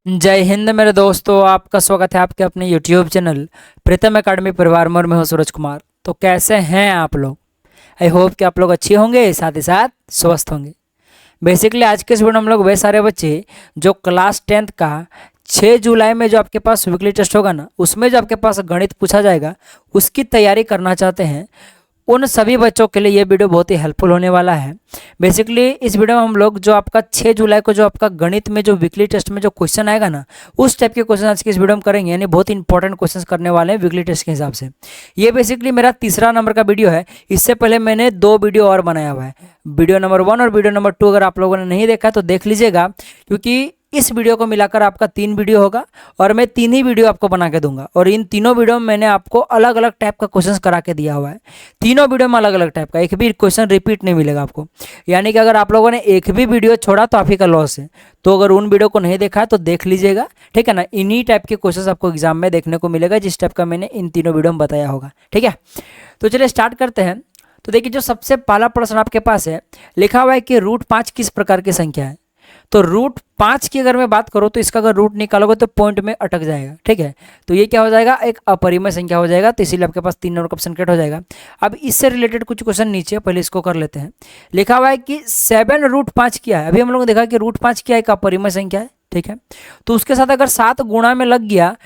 जय हिंद मेरे दोस्तों, आपका स्वागत है आपके अपने YouTube चैनल प्रीतम एकेडमी परिवार में। और मैं हूं सूरज कुमार। तो कैसे हैं आप लोग? आई होप कि आप लोग अच्छे होंगे, साथ ही साथ स्वस्थ होंगे। बेसिकली आज के इस वीडियो में हम लोग वे सारे बच्चे जो क्लास 10th का 6 जुलाई में जो आपके पास वीकली टेस्ट होगा ना, उसमें जो आपके पास गणित पूछा जाएगा उसकी तैयारी करना चाहते हैं, उन सभी बच्चों के लिए ये वीडियो बहुत ही हेल्पफुल होने वाला है। बेसिकली इस वीडियो में हम लोग जो आपका 6 जुलाई को जो आपका गणित में जो वीकली टेस्ट में जो क्वेश्चन आएगा ना, उस टाइप के क्वेश्चन आज के इस वीडियो में करेंगे। यानी बहुत इंपॉर्टेंट क्वेश्चन करने वाले हैं वीकली टेस्ट के हिसाब से। ये बेसिकली मेरा तीसरा नंबर का वीडियो है। इससे पहले मैंने 2 वीडियो और बनाया हुआ है, वीडियो नंबर 1 और वीडियो नंबर 2। अगर आप लोगों ने नहीं देखा है तो देख लीजिएगा, क्योंकि इस वीडियो को मिलाकर आपका 3 वीडियो होगा और मैं 3 ही वीडियो आपको बना के दूंगा। और इन तीनों वीडियो में मैंने आपको अलग अलग टाइप का क्वेश्चन करा के दिया हुआ है। तीनों वीडियो में अलग अलग टाइप का, एक भी क्वेश्चन रिपीट नहीं मिलेगा आपको। यानी कि अगर आप लोगों ने एक भी वीडियो छोड़ा तो आप ही का लॉस है। तो अगर उन वीडियो को नहीं देखा है तो देख लीजिएगा, ठीक है ना। इन्हीं टाइप के क्वेश्चन आपको एग्जाम में देखने को मिलेगा, जिस टाइप का मैंने इन तीनों वीडियो में बताया होगा, ठीक है। तो चलिए स्टार्ट करते हैं। तो देखिए, जो सबसे पहला प्रश्न आपके पास है, लिखा हुआ है कि √5 किस प्रकार की संख्या है। तो √5 की अगर मैं बात करूं तो इसका अगर रूट निकालोगे तो पॉइंट में अटक जाएगा, ठीक है। तो ये क्या हो जाएगा, एक अपरिमेय संख्या हो जाएगा। तो इसीलिए आपके पास 3 नंबर का ऑप्शन कट हो जाएगा। अब इससे रिलेटेड कुछ क्वेश्चन नीचे, पहले इसको कर लेते हैं। लिखा हुआ है कि 7√5 क्या है। अभी हम लोग ने देखा कि √5 क्या एक अपरिमेय संख्या है, ठीक है। तो उसके साथ अगर 7 गुणा में लग गया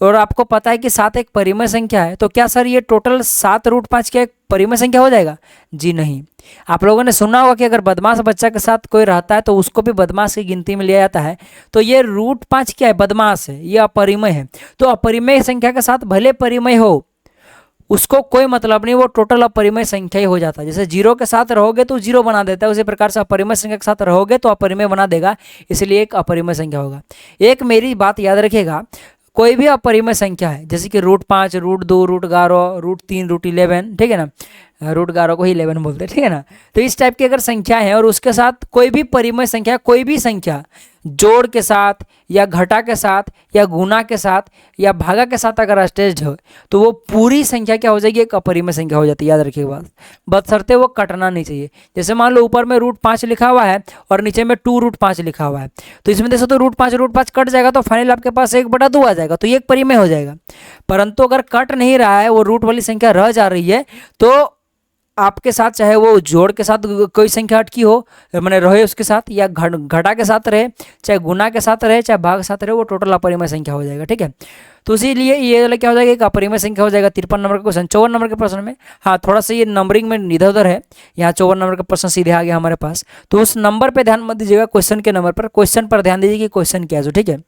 और आपको पता है कि 7 एक परिमेय संख्या है, तो क्या सर ये टोटल 7√5 क्या एक परिमेय संख्या हो जाएगा? जी नहीं। आप लोगों ने सुना होगा कि अगर बदमाश बच्चा के साथ कोई रहता है तो उसको भी बदमाश की गिनती में लिया जाता है। तो ये √5 क्या है, बदमाश है, ये अपरिमेय है। तो अपरिमेय संख्या के साथ भले परिमेय हो, उसको कोई मतलब नहीं, वो टोटल अपरिमेय संख्या ही हो जाता है। जैसे 0 के साथ रहोगे तो 0 बना देता है, उसी प्रकार से अपरिमेय संख्या के साथ रहोगे तो अपरिमेय बना देगा, इसलिए एक अपरिमेय संख्या होगा। एक मेरी बात याद रखिएगा, कोई भी अपरिमेय संख्या है, जैसे कि √5, √2, √11, √3, √11, ठीक है ना। √11 को ही 11 बोलते हैं, ठीक है ना। तो इस टाइप की अगर संख्या है और उसके साथ कोई भी परिमेय संख्या, कोई भी संख्या जोड़ के साथ या घटा के साथ या गुना के साथ या भागा के साथ अगर अटैच्ड हो, तो वो पूरी संख्या क्या हो जाएगी, एक अपरिमेय संख्या हो जाती है। याद रखिएगा बात, बशर्ते वो कटना नहीं चाहिए। जैसे मान लो ऊपर में √5 लिखा हुआ है और नीचे में 2√5 लिखा हुआ है, तो इसमें देखो तो √5 कट जाएगा, तो फाइनल आपके पास 1/2 आ जाएगा, तो ये एक परिमेय हो जाएगा। परंतु अगर कट नहीं रहा है, वो रूट वाली संख्या रह जा रही है, तो आपके साथ चाहे वो जोड़ के साथ कोई संख्या अटकी हो, मैंने रहे उसके साथ, या घटा के साथ रहे, चाहे गुना के साथ रहे, चाहे भाग के साथ रहे, वो टोटल अपरिमेय संख्या हो जाएगा, ठीक है। तो इसीलिए ये वाला क्या हो जाएगा, एक अपरिमेय संख्या हो जाएगा। 53 नंबर का क्वेश्चन। 54 नंबर के प्रश्न में, हाँ थोड़ा सा ये नंबरिंग में इधर उधर है, यहाँ 54 नंबर का प्रश्न सीधे आ गया हमारे पास। तो उस नंबर पर ध्यान मत दीजिएगा, क्वेश्चन के नंबर पर, क्वेश्चन पर ध्यान दीजिए कि क्वेश्चन क्या है, ठीक है।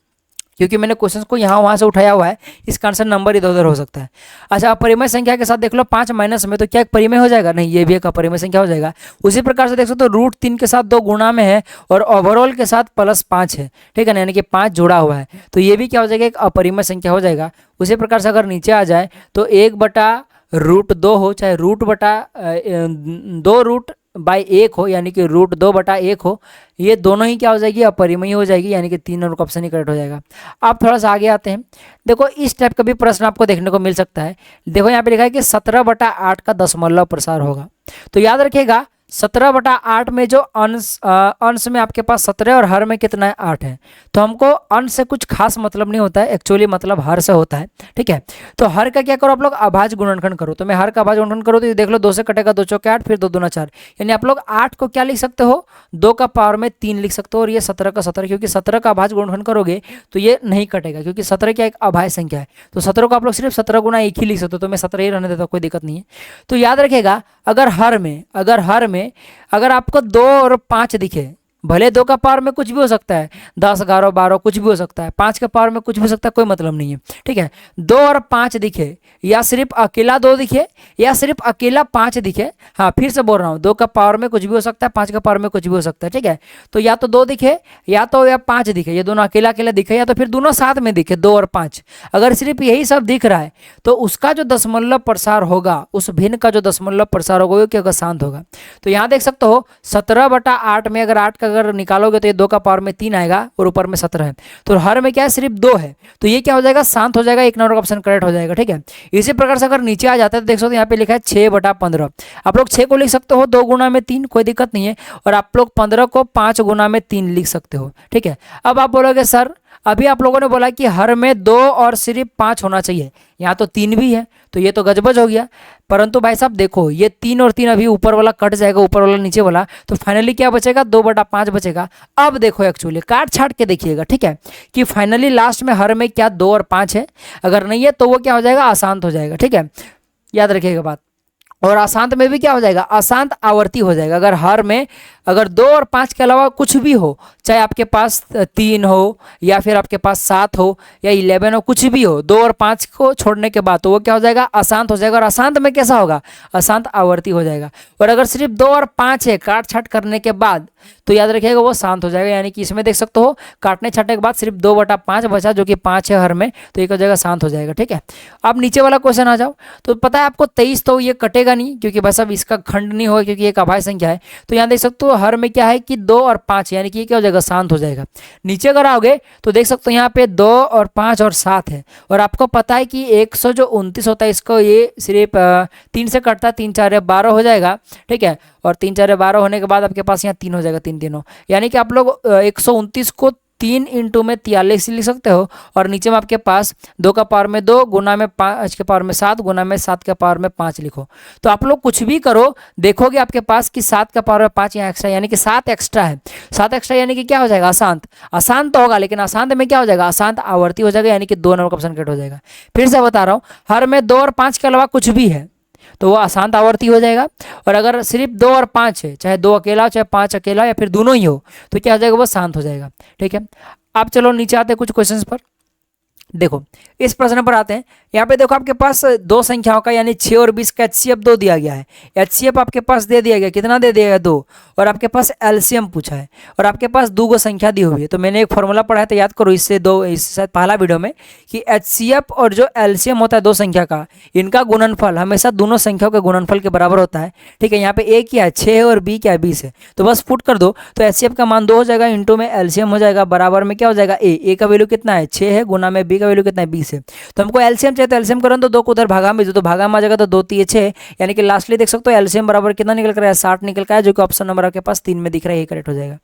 क्योंकि मैंने क्वेश्चन को यहाँ वहाँ से उठाया हुआ है, इसका आंसर नंबर इधर उधर हो सकता है। अच्छा, अपरिमेय संख्या के साथ देख लो 5 माइनस में, तो क्या एक परिमेय हो जाएगा? नहीं, ये भी एक अपरिमेय संख्या हो जाएगा। उसी प्रकार से देख सकते हो √3 के साथ 2 गुणा में है और ओवरऑल के साथ +5 है, ठीक है ना, यानी कि 5 जुड़ा हुआ है, तो ये भी क्या हो जाएगा, एक अपरिमेय संख्या हो जाएगा। उसी प्रकार से अगर नीचे आ जाए तो 1/√2 हो, चाहे √2√1 हो, यानी कि √2/1 हो, ये दोनों ही क्या हो जाएगी, अपरिमेय हो जाएगी, यानी कि 3 नंबर का ऑप्शन ही करेक्ट हो जाएगा। अब थोड़ा सा आगे आते हैं। देखो इस टाइप का भी प्रश्न आपको देखने को मिल सकता है। देखो यहाँ पे लिखा है कि 17/8 का दशमलव प्रसार होगा। तो याद रखिएगा 17/8 में जो अंश में आपके पास 17 और हर में कितना है, 8 है। तो हमको अंश से कुछ खास मतलब नहीं होता है, एक्चुअली मतलब हर से होता है, ठीक है। तो हर का क्या करो आप लोग, अभाज्य गुणनखंड करो। तो मैं हर का अभाज्य गुणनखंड करो तो ये देख लो, 2 से कटेगा 2 चौके 8, फिर 2 दूना 4, यानी आप लोग 8 को क्या लिख सकते हो, 2 का पावर में 3 लिख सकते हो। और ये 17 का 17, क्योंकि 17 का अभाज्य गुणनखंड करोगे तो ये नहीं कटेगा, क्योंकि 17 क्या एक अभाज्य संख्या है। तो 17 को आप लोग सिर्फ 17 गुना 1 ही लिख सकते हो, तो मैं 17 ही रहने देता हूँ, कोई दिक्कत नहीं है। तो याद रखेगा, अगर हर में अगर आपको 2 और 5 दिखे, भले 2 का पावर में कुछ भी हो सकता है, 10, 11, 12 कुछ भी हो सकता है, 5 के पावर में कुछ भी हो सकता है, कोई मतलब नहीं है, ठीक है। 2 और 5 दिखे, या सिर्फ अकेला 2 दिखे, या सिर्फ अकेला 5 दिखे, हाँ फिर से बोल रहा हूँ, 2 का पावर में कुछ भी हो सकता है, 5 का पावर में कुछ भी हो सकता है, ठीक है। तो या तो 2 दिखे, या 5 दिखे, ये दोनों अकेला अकेला दिखे, या तो फिर दोनों साथ में दिखे, 2 और 5। अगर सिर्फ यही सब दिख रहा है तो उसका जो दशमलव प्रसार होगा, उस भिन्न का जो दशमलव प्रसार होगा वो क्या शांत होगा। तो यहाँ देख सकते हो 17/8 में अगर 8 का अगर निकालोगे तो ये 2 का पावर में 3 आएगा और ऊपर में 17 है। तो हर में क्या है, सिर्फ 2 है, तो ये क्या हो जाएगा, शांत हो जाएगा, 1 नंबर का ऑप्शन करेक्ट हो जाएगा, ठीक है। इसी प्रकार से अगर नीचे आ जाता है तो देख सकते हो यहाँ पे लिखा है 6/15। आप लोग 6 को लिख सकते हो 2 गुना में 3, कोई दिक्कत नहीं है। और आप लोग 15 को 5 गुना में 3 लिख सकते हो, ठीक है। अब आप बोलोगे सर अभी आप लोगों ने बोला कि हर में 2 और सिर्फ 5 होना चाहिए, यहाँ तो 3 भी है, तो ये तो गजबज हो गया। परंतु भाई साहब देखो, ये 3 और 3 अभी ऊपर वाला कट जाएगा, ऊपर वाला नीचे वाला, तो फाइनली क्या बचेगा, 2/5 बचेगा। अब देखो एक्चुअली काट छाट के देखिएगा, ठीक है, कि फाइनली लास्ट में हर में क्या 2 और 5 है, अगर नहीं है तो वो क्या हो जाएगा, अशांत हो जाएगा, ठीक है, याद रखिएगा बात। और अशांत में भी क्या हो जाएगा, अशांत आवर्ती हो जाएगा। अगर हर में अगर 2 और 5 के अलावा कुछ भी हो, चाहे आपके पास 3 हो या फिर आपके पास 7 हो या 11 हो, कुछ भी हो, 2 और 5 को छोड़ने के बाद तो वो क्या हो जाएगा, अशांत हो जाएगा। और अशांत में कैसा होगा, अशांत आवर्ती हो जाएगा। और अगर सिर्फ 2 और 5 है काट छाट करने के बाद, तो याद रखिएगा वो शांत हो जाएगा। यानी कि इसमें देख सकते हो काटने छाटने के बाद सिर्फ 2/5 बचा, जो कि 5 है हर में, तो एक हो जाएगा, शांत हो जाएगा, ठीक है। अब नीचे वाला क्वेश्चन आ जाओ, तो पता है आपको 23 तो ये कटेगा नहीं, क्योंकि बस अब इसका खंड नहीं होगा, क्योंकि एक अभाज्य संख्या है। तो यहाँ देख सकते हो हर में क्या है कि 2 और 5, यानी कि क्या हो जाएगा, शांत हो जाएगा। नीचे अगर आओगे तो देख सकते हो यहाँ पे 2 और 5 और 7 है। और आपको पता है कि 129 होता है, इसको ये सिर्फ 3 से कटता है, 3 4 12 हो जाएगा, ठीक है। और 3 4 12 होने के बाद आपके पास यहाँ 3 हो जाएगा, 3 3 यानी कि आप लोग 129 को 3 इंटू में 43 लिख सकते हो। और नीचे में आपके पास 2 का पावर में 2 गुना में 5 के पावर में 7 गुना में 7 के पावर में 5 लिखो। तो आप लोग कुछ भी करो, देखोगे आपके पास कि 7 का पावर में 5 यहाँ एक्स्ट्रा, यानी कि 7 एक्स्ट्रा है। 7 एक्स्ट्रा यानी कि क्या हो जाएगा, अशांत। अशांत तो होगा, लेकिन अशांत में क्या हो जाएगा, अशांत आवर्ती हो जाएगा, यानी कि 2 नंबर का ऑप्शन कट हो जाएगा। फिर से बता रहा हूँ, हर में 2 और 5 के अलावा कुछ भी है तो वो अशांत आवर्ती हो जाएगा। और अगर सिर्फ 2 और 5 है, चाहे 2 अकेला हो चाहे 5 अकेला या फिर दोनों ही हो, तो क्या हो जाएगा, वो शांत हो जाएगा, ठीक है। अब चलो नीचे आते हैं कुछ क्वेश्चंस पर। देखो इस प्रश्न पर आते हैं। यहाँ पे देखो आपके पास 2 संख्याओं का यानी 6 और 20 का एचसीएफ 2 दिया गया है। एचसीएफ आपके पास दे दिया गया, कितना दे दिया गया, 2। और आपके पास एलसीएम पूछा है, और आपके पास 2 संख्या दी हुई है। तो मैंने एक फॉर्मूला पढ़ा है, तो याद करो इससे इससे पहला वीडियो में, कि एचसीएफ और जो एलसीएम होता है 2 संख्या का, इनका गुणनफल हमेशा दोनों संख्याओं के गुणनफल के बराबर होता है, ठीक है। यहाँ पे ए क्या है, 6 है, और बी क्या है, 20 है। तो बस पुट कर दो, तो एचसीएफ का मान 2 हो जाएगा, इंटू में एलसीएम हो जाएगा, बराबर में क्या हो जाएगा, ए का वैल्यू कितना है, 6 है, गुना में बी का वैल्यू कितना है, 20 है। तो हमको एलसीएम चाहिए, तो एलसीएम करें तो 2 को उधर भागा में, तो भागा में आ जाएगा, तो 2 3 6, यानी कि लास्टली देख सकते हो एलसीएम बराबर कितना निकल कर आया, 60 निकल कर आया, जो कि ऑप्शन नंबर आपके पास 3 में दिख रहा है, ये करेक्ट हो जाएगा।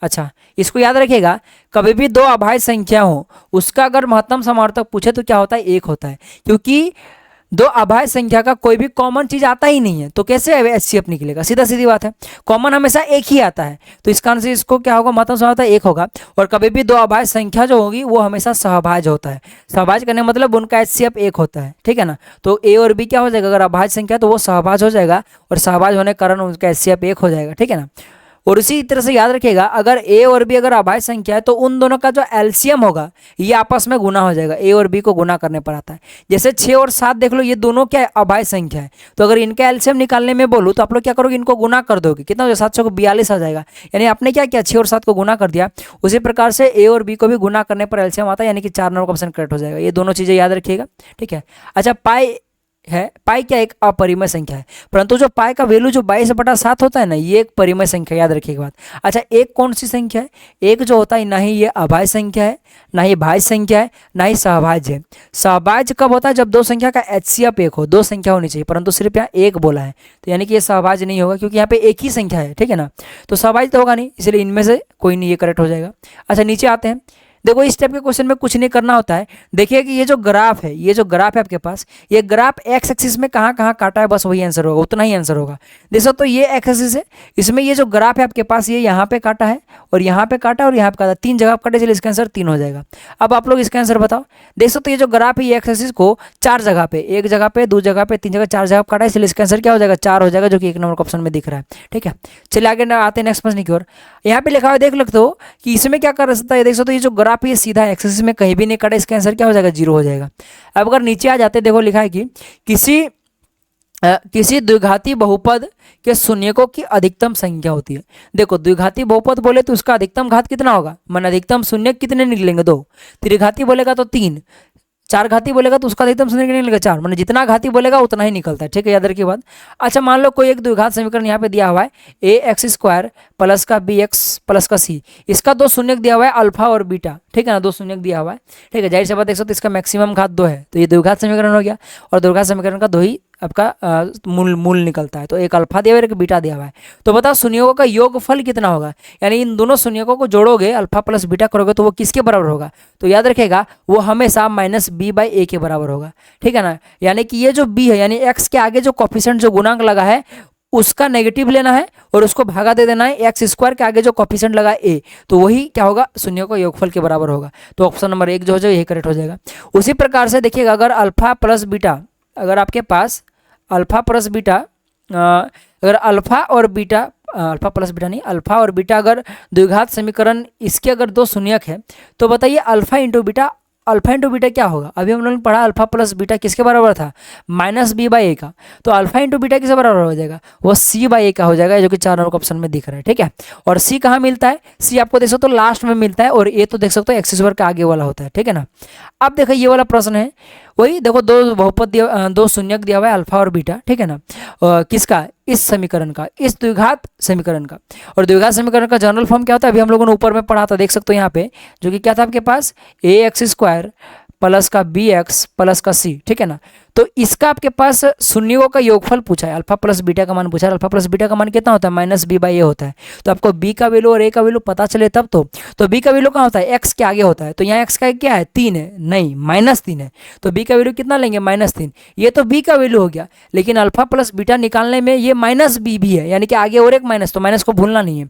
अच्छा, इसको याद रखिएगा, कभी भी 2 अभाज्य संख्या हो, उसका अगर महत्तम समावर्तक पूछे तो क्या होता है, 1 होता है। क्योंकि 2 अभाज्य संख्या का कोई भी कॉमन चीज आता ही नहीं है, तो कैसे एचसीएफ निकलेगा, सीधा सीधी बात है, कॉमन हमेशा एक ही आता है। तो इसका आंसर इसको क्या होगा, महत्तम समावर्तक 1 होगा। और कभी भी 2 अभाज्य संख्या जो होगी वो हमेशा सहभाज्य होता है। सहभाज्य करने मतलब उनका एचसीएफ 1 होता है, ठीक है ना। तो ए और बी क्या हो जाएगा, अगर अभाज्य संख्या तो वो सहभाज्य हो जाएगा, और सहभाज्य होने के कारण उनका एचसीएफ 1 हो जाएगा, ठीक है ना। और इसी तरह से याद रखिएगा, अगर ए और बी अगर अभाज्य संख्या है, तो उन दोनों का जो एलसीएम होगा ये आपस में गुना हो जाएगा। ए और बी को गुना करने पर आता है। जैसे 6 और 7 देख लो, ये दोनों क्या है, अभाज्य संख्या है। तो अगर इनका एलसीएम निकालने में बोलूँ तो आप लोग क्या करोगे, इनको गुना कर दोगे, कितना हो जाएगा, 7 को 42 आ जाएगा। यानी आपने क्या किया, 6 और 7 को गुना कर दिया। उसी प्रकार से ए और बी को भी गुना करने पर एलसीएम आता है, यानी कि 4 नंबर का ऑप्शन करेक्ट हो जाएगा। ये दोनों चीजें याद रखिएगा, ठीक है। अच्छा, पाई है, पाई क्या एक अपरिमेय संख्या है, परंतु जो पाई का वैल्यू जो 22/7 होता है ना, ये एक परिमेय संख्या, याद रखिएगा बात। अच्छा, एक कौन सी संख्या है, एक जो होता है ना ही ये अभाज्य संख्या है, ना ही भाज्य संख्या है, ना ही सहभाज्य है। सहभाज्य कब होता है, जब 2 संख्या का एचसीएफ 1 हो, 2 संख्या होनी चाहिए, परंतु सिर्फ यहाँ 1 बोला है, तो यानी कि ये सहभाज्य नहीं होगा, क्योंकि यहाँ पे एक ही संख्या है, ठीक है ना। तो सहभाज्य तो होगा नहीं, इसलिए इनमें से कोई नहीं, ये करेक्ट हो जाएगा। अच्छा, नीचे आते हैं। देखो इस टाइप के क्वेश्चन में कुछ नहीं करना होता है। देखिए कि ये जो ग्राफ है, ये जो ग्राफ है आपके पास, ये ग्राफ एक्स एक्सिस में कहाँ कहाँ काटा है, बस वही आंसर होगा, उतना ही आंसर होगा। देखो तो ये एक्स एक्सिस है, इसमें ये जो ग्राफ है आपके पास, ये यहाँ पे काटा है और यहाँ पे काटा और यहाँ पे काटा, 3 जगह काटे, चलिए इसका आंसर 3 हो जाएगा। अब आप लोग इसका आंसर बताओ। देख सकते हो ये जो ग्राफ है, ये एक्स एक्सिस को 4 जगह पे, 1 जगह पे, 2 जगह पे, 3 जगह, 4 जगह काटा है, इसलिए इसका आंसर क्या हो जाएगा, 4 हो जाएगा, जो कि 1 नंबर ऑप्शन में दिख रहा है, ठीक है। चलिए आगे आते हैं नेक्स्ट प्रश्न की ओर। यहाँ पे लिखा हुआ देख सकते हो कि इसमें क्या कर सकता है, देख सकते हो ये जो ग्राफ है, ये सीधा एक्स एक्सिस में कहीं भी नहीं कटा, इसका आंसर क्या हो जाएगा, 0 हो जाएगा। अब अगर नीचे आ जाते, देखो लिखा है कि किसी द्विघाती बहुपद के शून्यकों की अधिकतम संख्या होती है। देखो द्विघाती बहुपद बोले तो उसका अधिकतम घात कितना होगा, मन अधिकतम शून्य कितने निकलेंगे, 2। त्रिघाती बोलेगा तो 3, 4 घाती बोलेगा तो उसका अधिकतम शून्य निकलेगा 4, मतलब जितना घाती बोलेगा उतना ही निकलता है, ठीक है, याद रखिए बात। अच्छा, मान लो कोई एक द्विघात समीकरण यहाँ पे दिया हुआ है, a x² प्लस का बी एक्स प्लस का सी, इसका दो शून्यक दिया हुआ है अल्फा और बीटा, ठीक है ना, दो शून्यक दिया हुआ है, ठीक है। जाहिर सी बात देख सकते हो इसका मैक्सिमम घात 2 है, तो ये द्विघात समीकरण हो गया, और द्विघात समीकरण का 2 ही आपका मूल निकलता है। तो एक अल्फा दिया हुआ है, एक बीटा दिया हुआ है। तो बताओ शून्यों का योगफल कितना होगा, यानी इन दोनों शून्यों को जोड़ोगे, अल्फा प्लस बीटा करोगे तो वो किसके बराबर होगा, तो याद रखेगा वो हमेशा माइनस बी बाई ए के बराबर होगा, ठीक है ना। यानी कि ये जो बी है, यानी एक्स के आगे जो कोफिशिएंट जो गुणांक लगा है उसका नेगेटिव लेना है और उसको भागा दे देना है एक्स स्क्वायर के आगे जो कोफिशिएंट लगा ए, तो वही क्या होगा, शून्यों का योगफल के बराबर होगा। तो ऑप्शन नंबर 1 जो हो जाएगा यही करेक्ट हो जाएगा। उसी प्रकार से देखिएगा, अगर अल्फा प्लस बीटा, अगर आपके पास अल्फा प्लस बीटा, अगर अल्फा और बीटा, अल्फा प्लस बीटा नहीं, अल्फा और बीटा अगर द्विघात समीकरण इसके अगर दो शून्यक है, तो बताइए alpha into beta, alpha into beta क्या होगा, अभी हम लोगों ने पढ़ा अल्फा प्लस बीटा किसके बराबर था, माइनस बी बाई ए का, तो अल्फा इंटू बीटा किसके बराबर हो जाएगा, वो सी बाई ए का हो जाएगा, जो कि 4 नंबर ऑप्शन में दिख रहा है, ठीक है। और सी कहाँ मिलता है, सी आपको देख सकते हो लास्ट में मिलता है, और ए तो देख सकते हो एक्स स्क्वायर का आगे वाला होता है, ठीक है ना। अब देखो ये वाला प्रश्न है, वही देखो दो बहुपद दिया, दो शून्यक दिया हुआ है अल्फा और बीटा, ठीक है ना, किसका, इस समीकरण का, इस द्विघात समीकरण का। और द्विघात समीकरण का जनरल फॉर्म क्या होता है, अभी हम लोगों ने ऊपर में पढ़ा था, देख सकते हो यहाँ पे, जो कि क्या था आपके पास, ए एक्स स्क्वायर प्लस का बी एक्स प्लस का सी, ठीक है ना। तो इसका आपके पास शून्यों का योगफल पूछा है, अल्फा प्लस बीटा का मान पूछा है, अल्फा प्लस बीटा का मान कितना होता है, माइनस बी बाई ए होता है। तो आपको बी का वैल्यू और ए का वैल्यू पता चले तब तो बी का वैल्यू कहाँ होता है, एक्स के आगे होता है, तो यहाँ एक्स का क्या है, 3 है, नहीं -3 है, तो बी का वैल्यू कितना लेंगे, -3, ये तो बी का वैल्यू हो गया। लेकिन अल्फा प्लस बीटा निकालने में ये माइनस बी भी है, यानी कि आगे और एक माइनस, तो माइनस को भूलना नहीं है।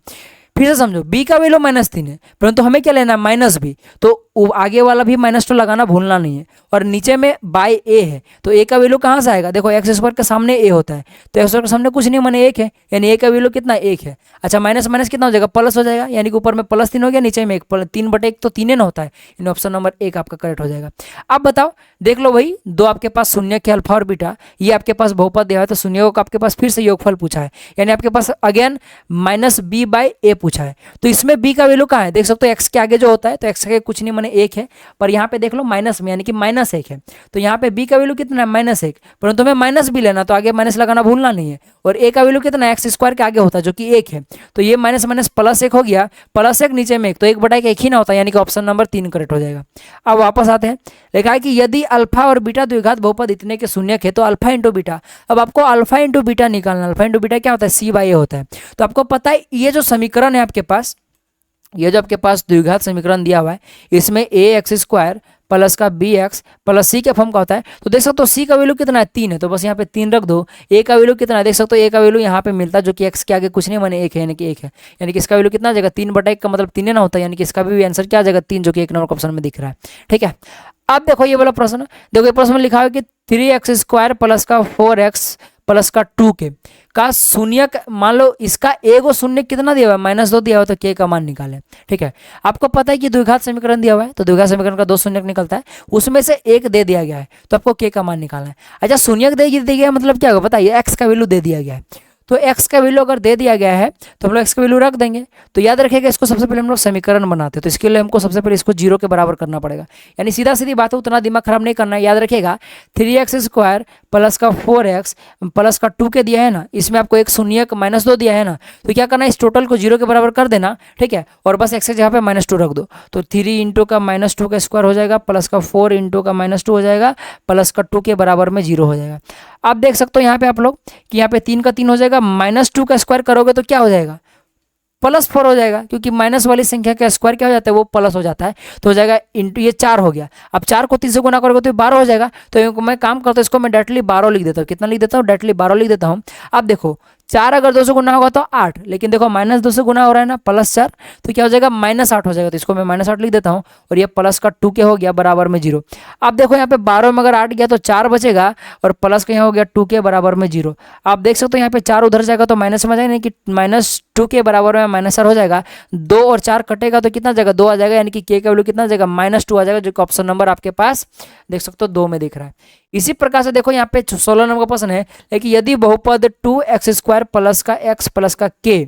फिर से समझो, बी का वैल्यू -3 है, परंतु हमें क्या लेना है, माइनस बी, तो आगे वाला भी -2 लगाना भूलना नहीं है। और नीचे में बाय ए है, तो ए का वैल्यू कहाँ से आएगा, देखो एक्स स्क्वायर के सामने ए होता है, तो एक्स स्क्वायर के सामने कुछ नहीं माने 1 है, यानी ए का वैल्यू कितना, 1 है। अच्छा माइनस माइनस कितना हो जाएगा, प्लस हो जाएगा, यानी कि ऊपर में +3 हो गया, नीचे में 1, 3/1 तो 3 ना होता है, यानी ऑप्शन नंबर 1 आपका करेक्ट हो जाएगा। अब बताओ, देख लो भाई, दो आपके पास शून्य के अल्फा और बीटा, ये आपके पास बहुपद दिया है, तो शून्यों का आपके पास फिर से योगफल पूछा है, यानी आपके पास अगेन माइनस बी बाई ए पूछा है। तो इसमें बी का वैल्यू कहाँ है, देख सकते हो एक्स के आगे जो होता है, तो एक्स के कुछ नहीं माने 1 है, पर यहाँ पे देख लो माइनस में, यानी कि -1 है, तो यहाँ पे बी का वैल्यू कितना है, -1, परंतु हमें माइनस भी लेना, तो आगे माइनस लगाना भूलना नहीं है। और ए का वैल्यू कितना है, एक्स स्क्वायर के आगे होता है, जो कि 1 है, तो ये माइनस माइनस +1 हो गया, +1 नीचे में 1, तो 1/1 एक ही ना होता है, यानी कि ऑप्शन नंबर 3 करेक्ट हो जाएगा। अब वापस आते हैं, लिखा है कि यदि अल्फा और बीटा द्विघात बहुपद इतने के शून्यक है, तो अल्फा इंटू बीटा, अब आपको अल्फा इंटू बीटा निकालना, अल्फा इंटू बीटा क्या होता है, सी बाई ए होता है। तो आपको पता है ये जो समीकरण है आपके पास, ये जो आपके पास द्विघात समीकरण दिया हुआ है, इसमें ए एक्स स्क्वायर प्लस का बी एक्स प्लस सी के फॉर्म का होता है। तो देख सकते हो सी का वैल्यू कितना है, 3 है, तो बस यहाँ पे 3 रख दो। ए का वैल्यू कितना है, देख सकते हो ए का वैल्यू यहाँ पे मिलता है, जो कि एक्स के आगे कुछ नहीं माने 1 है, यानी कि 1 है, यानी कि इसका वैल्यू कितना आ जाएगा, 3/1 का मतलब 3 ना होता है, यानी कि इसका भी आंसर क्या आ जाएगा, 3, जो कि 1 नंबर ऑप्शन में दिख रहा है, ठीक है। अब देखो ये वाला प्रश्न, देखो ये प्रश्न में लिखा है कि 3x स्क्वायर प्लस का 4x प्लस का 2k का शून्यक, मान लो इसका एगो शून्य कितना दिया हुआ है, -2 दिया हुआ है, तो k का मान निकाले, ठीक है। आपको पता है कि द्विघात समीकरण दिया हुआ है, तो द्विघात समीकरण का 2 शून्यक निकलता है, उसमें से 1 दे दिया गया है, तो आपको k का मान निकालना है। अच्छा शून्यक दे दिया गया मतलब क्या होगा बताइए, x का वैल्यू दे दिया गया है, तो x का वैल्यू अगर दे दिया गया है तो हम लोग x का वैल्यू रख देंगे। तो याद रखिएगा, इसको सबसे पहले हम लोग समीकरण बनाते हैं, तो इसके लिए हमको सबसे पहले इसको 0 के बराबर करना पड़ेगा, यानी सीधा सीधी बात है, उतना दिमाग खराब नहीं करना है। याद रखिएगा 3x स्क्वायर प्लस का 4x प्लस का 2k दिया है ना, इसमें आपको एक शून्यक -2 दिया है ना, तो क्या करना है, इस टोटल को 0 के बराबर कर देना, ठीक है, और बस x की जगह पे -2 रख दो, तो 3 इंटू का -2 का स्क्वायर हो जाएगा, प्लस का 4 इंटू का -2 हो जाएगा, प्लस का 2 के बराबर में 0 हो जाएगा। आप देख सकते हो यहाँ पे आप लोग कि यहाँ पे 3 का 3 हो जाएगा, -2 का स्क्वायर करोगे तो क्या हो जाएगा, +4 हो जाएगा, क्योंकि माइनस वाली संख्या का स्क्वायर क्या हो जाता है, वो प्लस हो जाता है, तो हो जाएगा इंटू, ये 4 हो गया। अब 4 को 3 से गुना करोगे तो 12 हो जाएगा, तो मैं काम करता हूँ, इसको मैं डायरेक्टली 12 लिख देता हूँ, कितना लिख देता हूँ, डायरेक्टली 12 लिख देता हूँ। अब देखो 4 अगर 2 से गुना होगा तो 8, लेकिन देखो -2 से गुना हो रहा है ना, +4, तो क्या हो जाएगा, -8 हो जाएगा, तो इसको मैं -8 लिख देता हूँ, और ये प्लस का 2k हो गया बराबर में 0। अब देखो यहाँ पे 12 में अगर 8 गया तो 4 बचेगा, और प्लस का यहाँ हो गया 2k बराबर में 0। आप देख सकते हो यहाँ पे 4 उधर जाएगा तो माइनस में जाएगा, कि -2k बराबर में -4 हो जाएगा, 2 और 4 कटेगा तो कितना जाएगा, 2 आ जाएगा, यानी कि k का वैल्यू कितना जाएगा, -2 आ जाएगा, जो कि ऑप्शन नंबर आपके पास देख सकते हो 2 में दिख रहा है। इसी प्रकार से देखो यहाँ पे 16 नंबर का प्रश्न है, लेकिन यदि बहुपद 2x स्क्वायर प्लस का x प्लस का k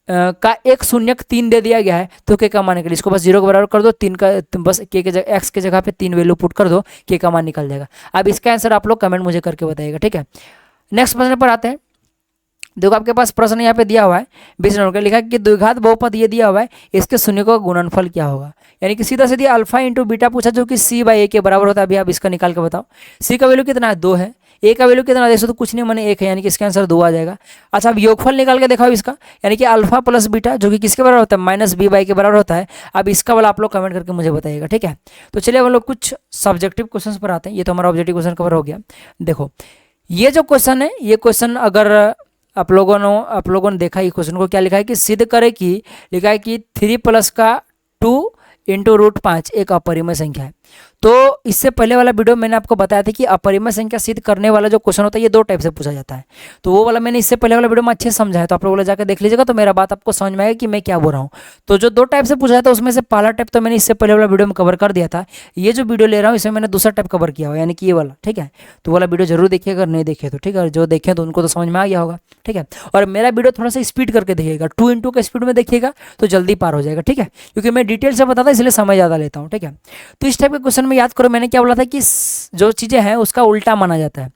का एक शून्यक 3 दे दिया गया है, तो k का मान निकले, इसको बस 0 के बराबर कर दो, 3 का बस k के जगह x के जगह पे 3 वैल्यू पुट कर दो, k का मान निकल जाएगा। अब इसका आंसर आप लोग कमेंट मुझे करके बताइएगा, ठीक है। नेक्स्ट प्रश्न पर आते हैं, देखो आपके पास प्रश्न यहाँ पे दिया हुआ है 20 नंबर का, लिखा है कि द्विघात बहुपद ये दिया हुआ है, इसके शून्य का गुणनफल क्या होगा। यानी कि सीधा सीधा अल्फा इंटू बीटा पूछा जो कि सी बाई ए के बराबर होता है। अभी आप इसका निकाल के बताओ, सी का वैल्यू कितना है 2 है, ए का वैल्यू कितना है, तो कुछ नहीं मैंने 1 है, यानी कि इसका आंसर 2 आ जाएगा। अच्छा अब योगफल निकाल के दिखाओ इसका, यानी कि अल्फा प्लस बीटा जो कि किसके बराबर होता है, माइनस बी बाई के बराबर होता है। अब इसका वाला आप लोग कमेंट करके मुझे बताइएगा, ठीक है। तो चलिए हम लोग कुछ सब्जेक्टिव क्वेश्चन पर आते हैं। ये तो हमारा ऑब्जेक्टिव क्वेश्चन कवर हो गया। देखो ये जो क्वेश्चन है, ये क्वेश्चन अगर आप लोगों ने देखा, ये क्वेश्चन को क्या लिखा है कि सिद्ध करे कि, लिखा है कि 3 प्लस का 2 इंटू रूट 5 एक अपरिमेय संख्या है। तो इससे पहले वाला वीडियो मैंने आपको बताया था कि अपरिमेय संख्या सिद्ध करने वाला जो क्वेश्चन होता है ये 2 टाइप से पूछा जाता है। तो वो वाला मैंने इससे पहले वाला वीडियो में अच्छे से समझा है, तो आप लोग जाकर देख लीजिएगा, तो मेरा बात आपको समझ में आएगा कि मैं क्या बोल रहा हूँ। तो जो 2 टाइप से पूछा जाता है उसमें से पहला टाइप तो मैंने इससे पहले वाला वीडियो में कवर कर दिया था। ये जो वीडियो ले रहा हूँ इसमें मैंने दूसरा टाइप कवर किया हुआ, यानी कि ये वाला, ठीक है। तो वाला वीडियो जरूर देखिए, अगर नहीं देखे तो ठीक है, जो देखें तो उनको तो समझ में आ गया होगा, ठीक है। और मेरा वीडियो थोड़ा सा स्पीड करके देखिएगा, 2 इंटू का स्पीड में देखिएगा तो जल्दी पार हो जाएगा, ठीक है, क्योंकि मैं डिटेल से बताता इसलिए समय ज़्यादा लेता हूँ, ठीक है। तो इस टाइप के क्वेश्चन में याद करो मैंने क्या बोला था कि जो चीज़ें हैं उसका उल्टा माना जाता है।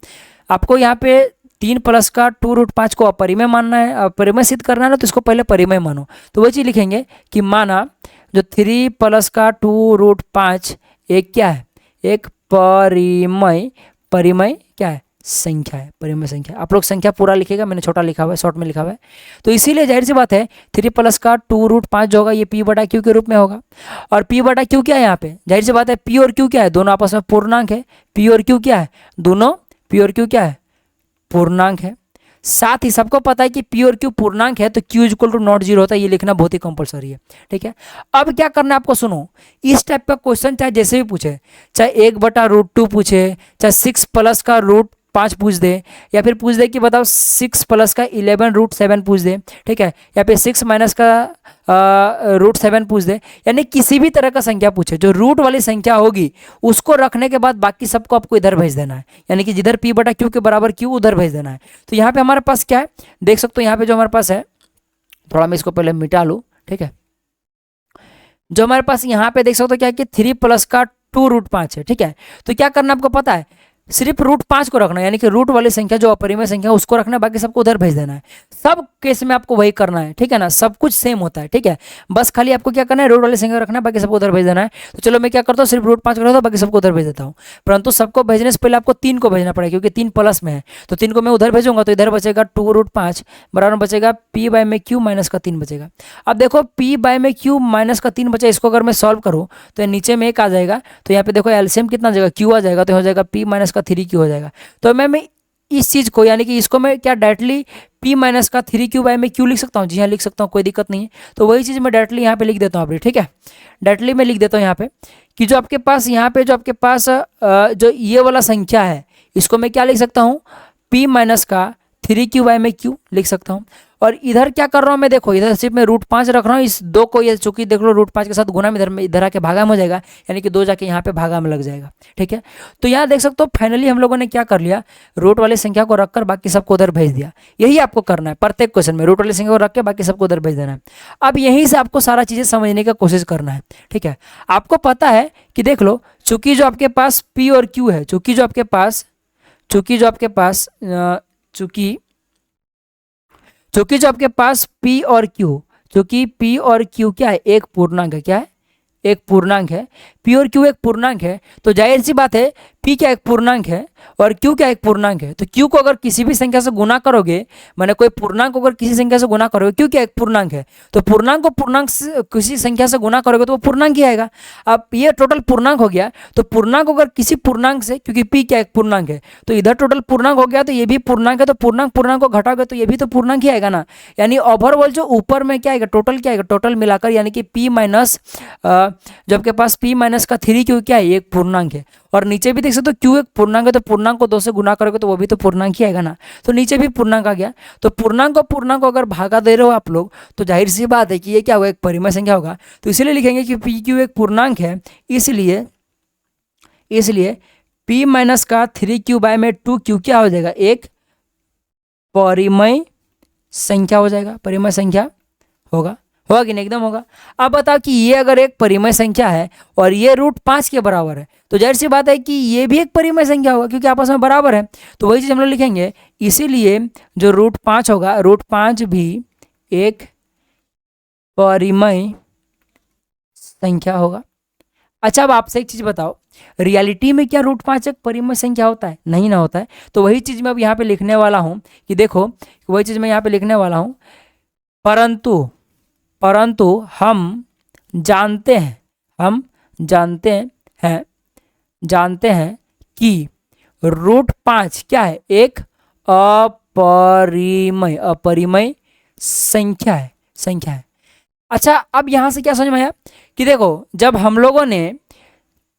आपको यहाँ पे 3 प्लस का 2 रूट 5 को अपरिमेय मानना है, अपरिमेय सिद्ध करना है ना, तो इसको पहले परिमेय मानो। तो वही चीज़ लिखेंगे कि माना जो 3 प्लस का 2 रूट 5 एक क्या है, एक परिमेय क्या है, संख्या है, परिमेय संख्या। आप लोग संख्या पूरा लिखेगा, मैंने छोटा लिखा हुआ है, शॉर्ट में लिखा हुआ है। तो इसीलिए जाहिर सी बात है 3 प्लस का 2 रूट 5 जो होगा ये पी बटा क्यू के रूप में होगा। और पी बटा क्यू क्या है यहाँ पे, जाहिर सी बात है पी और क्यू क्या है, दोनों आपस में पूर्णांक है। पी और क्यू क्या है, दोनों पी और क्यू क्या है, पूर्णांक है। साथ ही सबको पता है कि पी और क्यू पूर्णांक है तो Q equal to not zero होता है, ये लिखना बहुत ही कंपलसरी है, ठीक है। अब क्या करना है आपको, सुनो, इस टाइप का क्वेश्चन चाहे जैसे भी पूछे, चाहे 1/√2 पूछे, चाहे 6 प्लस का रूट 5 पूछ दे, या फिर पूछ दे कि बताओ 6 प्लस का 11√7 पूछ दे, ठीक है, या फिर 6 माइनस का √7 पूछ दे, यानी किसी भी तरह का संख्या पूछे जो रूट वाली संख्या होगी उसको रखने के बाद बाकी सबको आपको इधर भेज देना है, यानी कि जिधर पी बटा क्यू के बराबर क्यू उधर भेज देना है। तो यहाँ पे हमारे पास क्या है देख सकते हो, यहाँ पे जो हमारे पास है, थोड़ा मैं इसको पहले मिटा लूँ, ठीक है। जो हमारे पास यहाँ पे देख सकते हो क्या है कि 3 प्लस का 2 रूट 5 है, ठीक है। तो क्या करना आपको पता है, सिर्फ रूट 5 को रखना है, यानी कि रूट वाली संख्या जो अपरिमेय संख्या उसको रखना है, बाकी सबको उधर भेज देना है। सब केस में आपको वही करना है, ठीक है ना, सब कुछ सेम होता है, ठीक है। बस खाली आपको क्या करना है, रूट वाली संख्या रखना है, बाकी सबको उधर भेज देना है। तो चलो मैं क्या करता हूँ, सिर्फ रूट 5 को रखता हूँ, बाकी सबको उधर भेज देता हूँ। परंतु सबको भेजने से पहले आपको 3 को भेजना पड़ेगा, क्योंकि 3 प्लस में है, तो 3 को मैं उधर भेजूंगा तो इधर बचेगा 2 रूट 5 बराबर बचेगा पी बाय में क्यू माइनस का 3 बचेगा। अब देखो पी बाय में क्यू माइनस का 3 बचा, इसको अगर मैं सॉल्व करूँ तो नीचे में 1 आ जाएगा, तो यहाँ पे देखो एलसीएम कितना आ जाएगा, क्यू आ जाएगा, तो हो जाएगा पी माइनस का 3 क्यू हो जाएगा। तो मैं इस चीज़ को, यानी कि इसको मैं क्या डायरेक्टली p माइनस का 3 क्यू बाय में क्यू लिख सकता हूँ, जी हाँ लिख सकता हूँ, कोई दिक्कत नहीं है। तो वही चीज़ मैं डायरेक्टली यहाँ पे लिख देता हूँ अपनी, ठीक है, डायरेक्टली मैं लिख देता हूँ यहाँ पे कि जो आपके पास यहाँ पे जो आपके पास जो ये वाला संख्या है इसको मैं क्या लिख सकता हूँ, p माइनस का 3 क्यू बाय में क्यू लिख सकता हूँ। और इधर क्या कर रहा हूँ मैं, देखो इधर सिर्फ मैं रूट 5 रख रहा हूँ, इस 2 को ये चूंकि देख लो रूट 5 के साथ गुना में इधर आके भागा में हो जाएगा, यानी कि 2 जाके यहाँ पे भागा में लग जाएगा, ठीक है। तो यहाँ देख सकते हो फाइनली हम लोगों ने क्या कर लिया, रूट वाली संख्या को रखकर बाकी सबको उधर भेज दिया। यही आपको करना है प्रत्येक क्वेश्चन में, रूट वाली संख्या को रख के बाकी सबको उधर भेज देना है। अब यहीं से आपको सारा चीज़ें समझने की कोशिश करना है, ठीक है। आपको पता है कि देख लो, चूंकि जो आपके पास पी और क्यू है, चूंकि जो आपके पास P और Q, चूंकि P और Q क्या है, एक पूर्णांक है, क्या है, एक पूर्णांक है। P और Q एक पूर्णांक है, तो जाहिर सी बात है P क्या एक पूर्णांक है और Q क्या एक पूर्णांक है। तो Q को अगर किसी भी संख्या से गुना करोगे, माने कोई पूर्णांक को अगर किसी संख्या से गुना करोगे, Q क्या एक पूर्णांक है, तो पूर्णांक को पूर्णांक से किसी संख्या से गुना करोगे तो वो पूर्णांक ही आएगा। अब ये टोटल पूर्णांक हो गया, तो पूर्णांक अगर किसी पूर्णांक से, क्योंकि P क्या एक पूर्णांक है, तो इधर टोटल पूर्णांक हो गया, तो ये भी पूर्णांक है, तो पूर्णांक को घटाओगे तो ये भी तो पूर्णांक ही आएगा ना। यानी ओवरऑल जो ऊपर में क्या आएगा, टोटल क्या आएगा, टोटल मिलाकर, यानी कि P माइनस जो आपके पास P माइनस का 3 क्यू क्या है, एक पूर्णांक है। और नीचे भी देख सकते हो क्यू एक पूर्णांक है, तो पूर्णांक को 2 से गुना करोगे तो वो भी तो पूर्णांक ही आएगा ना। तो नीचे भी पूर्णांक आ गया, तो पूर्णांक को अगर भागा दे रहे हो आप लोग, तो जाहिर सी बात है कि ये क्या होगा, एक परिमेय संख्या होगा। तो इसलिए लिखेंगे कि पी क्यू एक पूर्णांक है, इसलिए P माइनस का 3 क्यू बाय में 2 क्यू क्या हो जाएगा, एक परिमेय संख्या हो जाएगा, परिमेय संख्या होगा। होगा कि नहीं, एकदम होगा। अब बताओ कि ये अगर एक परिमेय संख्या है और ये √5 के बराबर है, तो जाहिर सी बात है कि ये भी एक परिमेय संख्या होगा क्योंकि आपस में बराबर है। तो वही चीज़ हम लोग लिखेंगे, इसीलिए जो √5 होगा, √5 भी एक परिमेय संख्या होगा। अच्छा, अब आपसे एक चीज़ बताओ, रियलिटी में क्या √5 एक परिमेय संख्या होता है? नहीं ना होता है। तो वही चीज़ मैं अब यहाँ पे लिखने वाला हूँ कि देखो, वही चीज़ मैं यहाँ पे लिखने वाला हूँ, परंतु हम जानते हैं, जानते हैं कि √5 क्या है? एक अपरिमेय संख्या है। अच्छा, अब यहाँ से क्या समझ में आया कि देखो, जब हम लोगों ने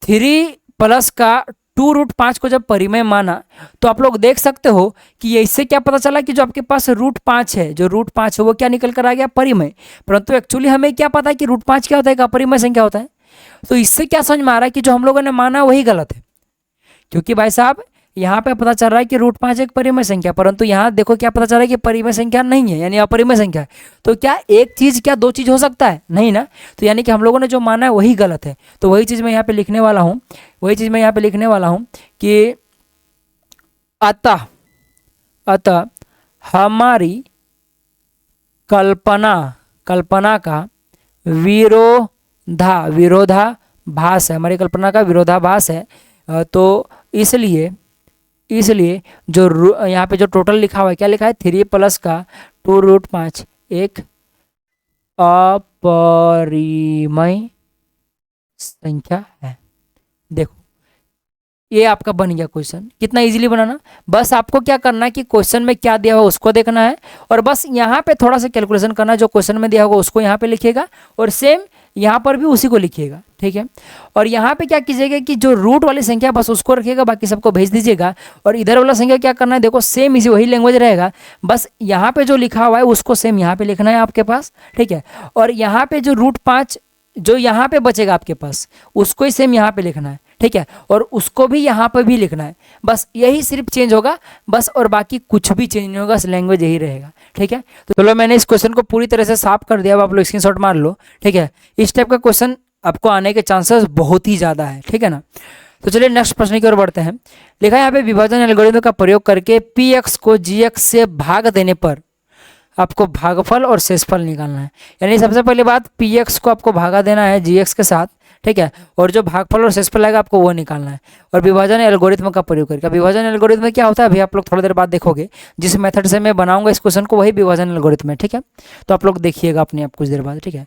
3 प्लस का 2√5 को जब परिमेय माना, तो आप लोग देख सकते हो कि इससे क्या पता चला कि जो आपके पास √5 है, जो √5 है वो क्या निकल कर आ गया? परिमेय। परंतु एक्चुअली हमें क्या पता है कि √5 क्या होता है? एक अपरिमेय संख्या होता है। तो इससे क्या समझ में आ रहा है कि जो हम लोगों ने माना वही गलत है, क्योंकि भाई साहब यहाँ पे पता चल रहा है कि √5 एक परिमेय संख्या, परंतु यहाँ देखो क्या पता चल रहा है कि परिमेय संख्या नहीं है, यानी अपरिमेय संख्या है। तो क्या एक चीज़, क्या दो चीज़ हो सकता है? नहीं ना। तो यानी कि हम लोगों ने जो माना है वही गलत है। तो वही चीज़ मैं यहाँ पे लिखने वाला हूँ, कि अतः हमारी कल्पना का विरोधाभास है, हमारी कल्पना का विरोधाभास है। तो इसलिए जो यहाँ पे जो टोटल लिखा हुआ है, क्या लिखा है? 3 प्लस का 2√5 एक अपरिमेय संख्या है। देखो, ये आपका बन गया क्वेश्चन। कितना इजीली बनाना, बस आपको क्या करना है कि क्वेश्चन में क्या दिया हुआ उसको देखना है और बस यहाँ पे थोड़ा सा कैलकुलेशन करना है। जो क्वेश्चन में दिया होगा उसको यहाँ पे लिखिएगा और सेम यहाँ पर भी उसी को लिखिएगा, ठीक है। और यहाँ पे क्या कीजिएगा कि जो रूट वाली संख्या बस उसको रखिएगा, बाकी सबको भेज दीजिएगा। और इधर वाला संख्या क्या करना है, देखो सेम इसी वही लैंग्वेज रहेगा, बस यहाँ पे जो लिखा हुआ है उसको सेम यहाँ पे लिखना है आपके पास, ठीक है। और यहाँ पे जो √5 जो यहाँ पे बचेगा आपके पास, उसको ही सेम यहाँ पे लिखना है, ठीक है। और उसको भी यहाँ पे भी लिखना है, बस यही सिर्फ चेंज होगा बस, और बाकी कुछ भी चेंज नहीं होगा, लैंग्वेज यही रहेगा, ठीक है। तो चलो, मैंने इस क्वेश्चन को पूरी तरह से साफ कर दिया। अब आप लोग स्क्रीनशॉट मार लो, ठीक है। इस टाइप का क्वेश्चन आपको आने के चांसेस बहुत ही ज़्यादा है, ठीक है ना। तो चलिए नेक्स्ट प्रश्न की ओर बढ़ते हैं। लिखा है यहाँ पे, विभाजन एल्गोरिथम का प्रयोग करके px को gx से भाग देने पर आपको भागफल और शेषफल निकालना है। यानी सबसे पहली बात, px को आपको भागा देना है gx के साथ, ठीक है, और जो भागफल और शेषफल आएगा आपको वो निकालना है, और विभाजन एल्गोरिथम का प्रयोग करके। विभाजन एल्गोरिथम में क्या होता है अभी आप लोग थोड़ी देर बाद देखोगे, जिस मेथड से मैं बनाऊंगा इस क्वेश्चन को वही विभाजन एल्गोरिथम है, ठीक है। तो आप लोग देखिएगा अपने आप कुछ देर बाद, ठीक है।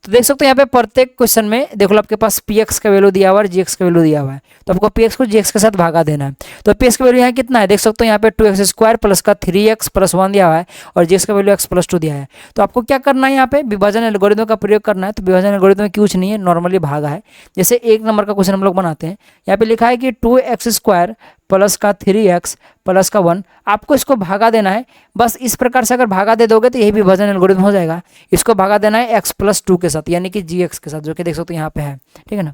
तो देख सकते हो यहाँ पे प्रत्येक क्वेश्चन में देखो आपके पास px का वैल्यू दिया हुआ है, gx का वैल्यू दिया हुआ है, तो आपको px को gx के साथ भागा देना है। तो px का वैल्यू यहाँ कितना है, देख सकते हो यहाँ पे 2x² प्लस का 3x प्लस 1 दिया हुआ है, और gx का वैल्यू x+2 दिया है। तो आपको क्या करना है, यहाँ पे विभाजन एल्गोरिथम का प्रयोग करना है। तो विभाजन एल्गोरिथम में कुछ नहीं है, नॉर्मली भागा है। जैसे 1 नंबर का क्वेश्चन हम लोग बनाते हैं, यहाँ पे लिखा है कि 2x² प्लस का 3x प्लस का 1, आपको इसको भागा देना है। बस इस प्रकार से अगर भागा दे दोगे तो यही विभाजन एल्गोरिथम हो जाएगा। इसको भागा देना है x+2 के साथ, यानी कि gx के साथ, जो कि देख सकते हो यहाँ पे है, ठीक है ना।